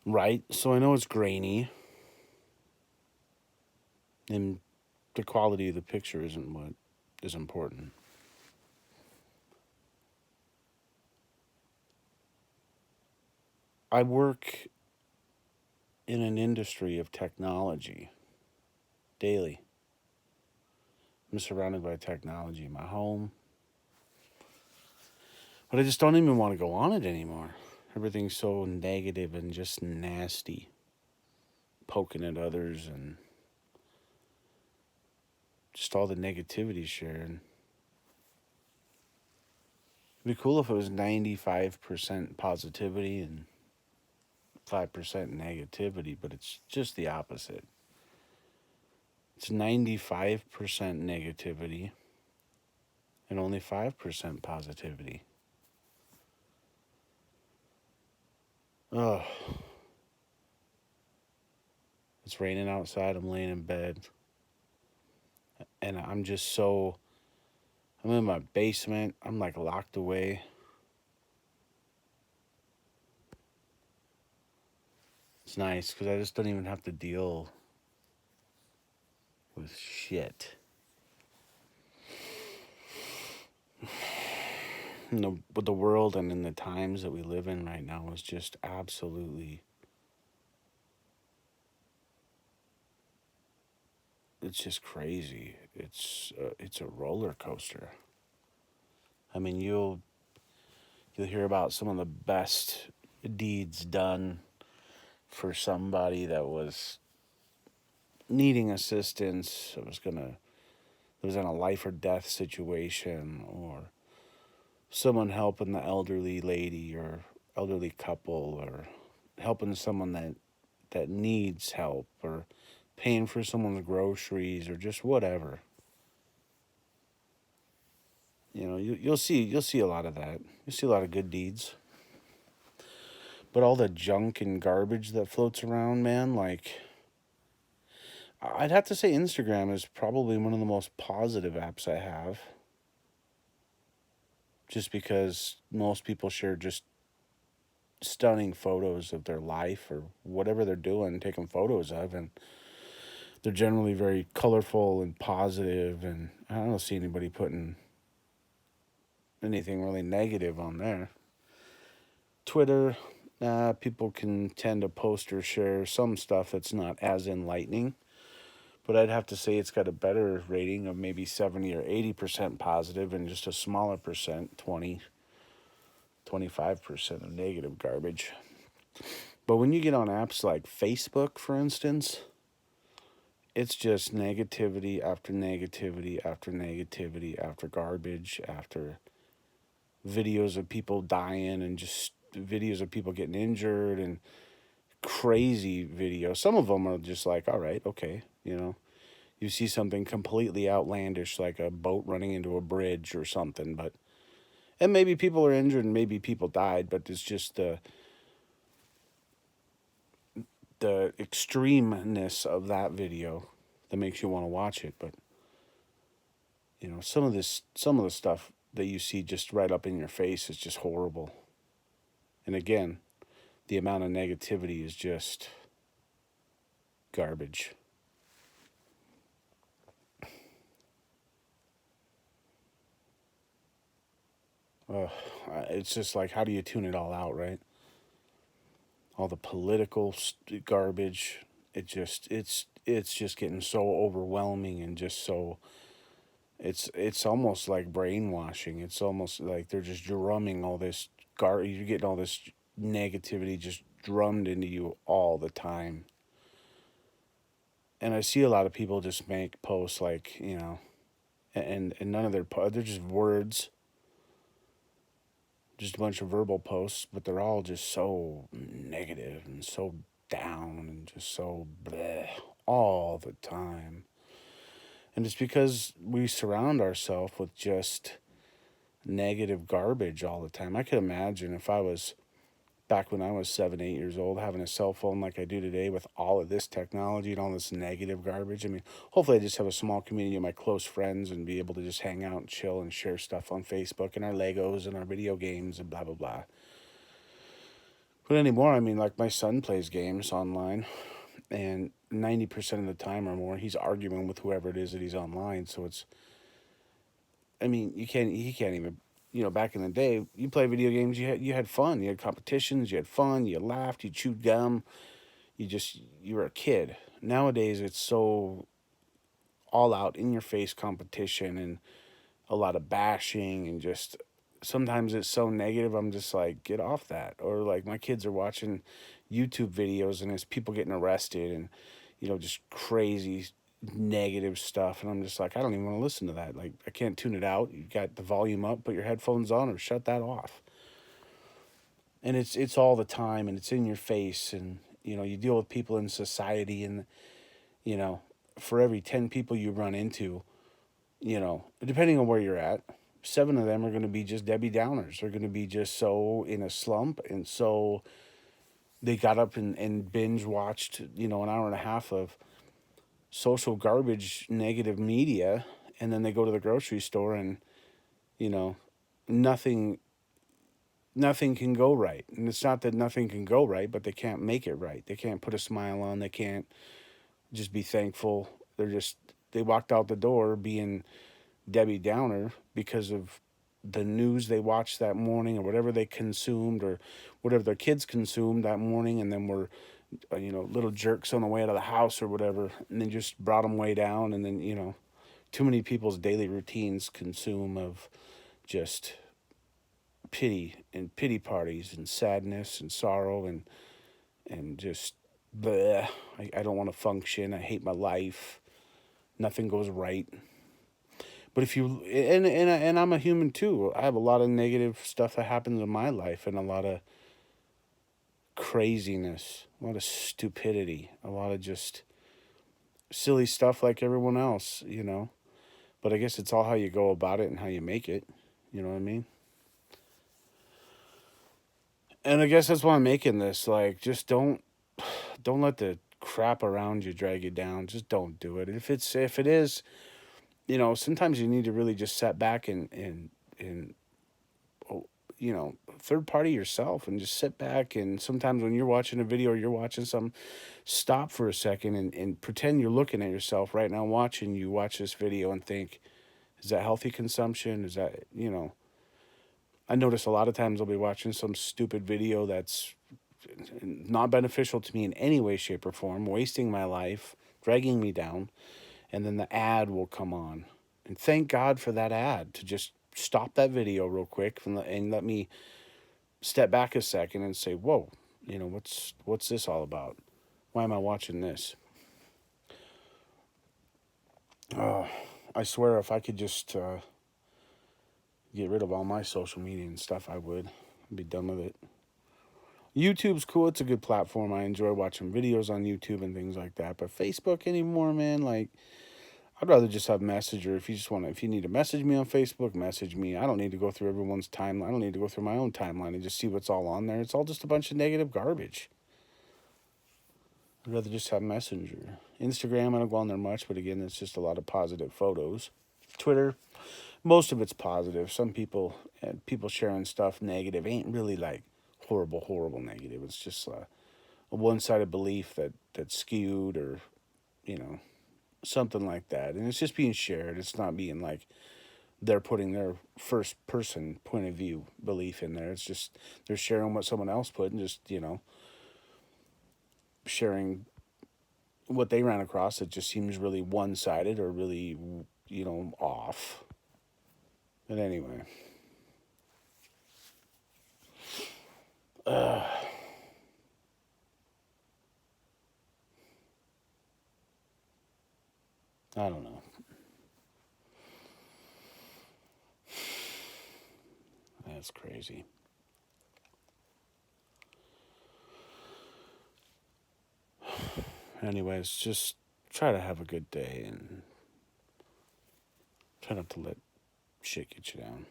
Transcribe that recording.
Right? So I know it's grainy, and the quality of the picture isn't what is important. I work in an industry of technology daily. I'm surrounded by technology in my home, but I just don't even want to go on it anymore. Everything's so negative and just nasty, poking at others and just all the negativity shared. It'd be cool if it was 95% positivity and 5% negativity, but it's just the opposite. It's 95% negativity and only 5% positivity. Ugh. It's raining outside. I'm laying in bed. And I'm in my basement. I'm like locked away. It's nice because I just don't even have to deal with shit. But the world and in the times that we live in right now is just absolutely, it's just crazy. It's a roller coaster. I mean, you'll hear about some of the best deeds done for somebody that was needing assistance, that was in a life or death situation, or someone helping the elderly lady or elderly couple, or helping someone that needs help, or paying for someone's groceries, or just whatever. You'll see a lot of that. You'll see a lot of good deeds. But all the junk and garbage that floats around, man, like I'd have to say Instagram is probably one of the most positive apps I have. Just because most people share just stunning photos of their life or whatever they're doing, taking photos of, and they're generally very colorful and positive, and I don't see anybody putting anything really negative on there. Twitter, people can tend to post or share some stuff that's not as enlightening, but I'd have to say it's got a better rating of maybe 70 or 80% positive and just a smaller percent, 20, 25% of negative garbage. But when you get on apps like Facebook, for instance, it's just negativity after negativity after negativity after garbage after videos of people dying and just videos of people getting injured and crazy videos. Some of them are just like, all right, okay, you see something completely outlandish like a boat running into a bridge or something, but and maybe people are injured and maybe people died, but it's just the extremeness of that video that makes you want to watch it. But some of the stuff that you see just right up in your face is just horrible. And again, the amount of negativity is just garbage. Ugh, it's just like, how do you tune it all out, right? All the political garbage. It's just getting so overwhelming and just so it's almost like brainwashing. It's almost like they're just drumming all this you're getting all this negativity just drummed into you all the time. And I see a lot of people just make posts like, and none of they're just words, just a bunch of verbal posts, but they're all just so negative and so down and just so bleh all the time. And it's because we surround ourselves with just negative garbage all the time. I could imagine if I was back when I was 7, 8 years old, having a cell phone like I do today with all of this technology and all this negative garbage. I mean, hopefully I just have a small community of my close friends and be able to just hang out and chill and share stuff on Facebook and our Legos and our video games and blah, blah, blah. But anymore, I mean, like my son plays games online, and 90% of the time or more, he's arguing with whoever it is that he's online. So it's, I mean, he can't even, back in the day, you play video games, you had fun, you had competitions, you had fun, you laughed, you chewed gum, you were a kid. Nowadays, it's so all out in your face competition and a lot of bashing and just sometimes it's so negative. I'm just like, get off that. Or like my kids are watching YouTube videos and it's people getting arrested and just crazy negative stuff, and I'm just like, I don't even want to listen to that. Like, I can't tune it out. You got the volume up, put your headphones on, or shut that off. And it's all the time, and it's in your face, and you deal with people in society, and you know for every 10 people you run into, depending on where you're at, 7 of them are going to be just Debbie Downers. They're going to be just so in a slump, and so they got up and binge watched an hour and a half of social garbage, negative media, and then they go to the grocery store and you know nothing nothing can go right. And it's not that nothing can go right, but they can't make it right. They can't put a smile on. They can't just be thankful. They walked out the door being Debbie Downer because of the news they watched that morning, or whatever they consumed, or whatever their kids consumed that morning, and then were little jerks on the way out of the house or whatever, and then just brought them way down. And then too many people's daily routines consume of just pity parties and sadness and sorrow and just bleh. I don't want to function. I hate my life. Nothing goes right. But if you and I'm a human too. I have a lot of negative stuff that happens in my life, and a lot of craziness, a lot of stupidity, a lot of just silly stuff like everyone else. But I guess it's all how you go about it and how you make it. You know what I mean? And I guess that's why I'm making this. Like, just don't let the crap around you drag you down. Just don't do it. If it is, sometimes you need to really just sit back and oh, third party yourself, and just sit back. And sometimes when you're watching a video or you're watching something, stop for a second and pretend you're looking at yourself right now, watching you watch this video, and think, is that healthy consumption? Is that, I notice a lot of times I'll be watching some stupid video that's not beneficial to me in any way, shape, or form, wasting my life, dragging me down, and then the ad will come on. And thank God for that ad to just stop that video real quick and let me step back a second and say, whoa, what's this all about? Why am I watching this? Oh, I swear if I could just get rid of all my social media and stuff, I would. I'd be done with it. YouTube's cool. It's a good platform. I enjoy watching videos on YouTube and things like that. But Facebook anymore, man, like, I'd rather just have Messenger. If you need to message me on Facebook, message me. I don't need to go through everyone's timeline. I don't need to go through my own timeline and just see what's all on there. It's all just a bunch of negative garbage. I'd rather just have Messenger. Instagram, I don't go on there much, but again, it's just a lot of positive photos. Twitter, most of it's positive. Some people sharing stuff negative ain't really like horrible negative. It's just a one-sided belief that's skewed, or something like that, and it's just being shared. It's not being like they're putting their first person point of view belief in there. It's just they're sharing what someone else put, and just sharing what they ran across. It just seems really one-sided, or really off. But anyway, I don't know. That's crazy. Anyways, just try to have a good day and try not to let shit get you down.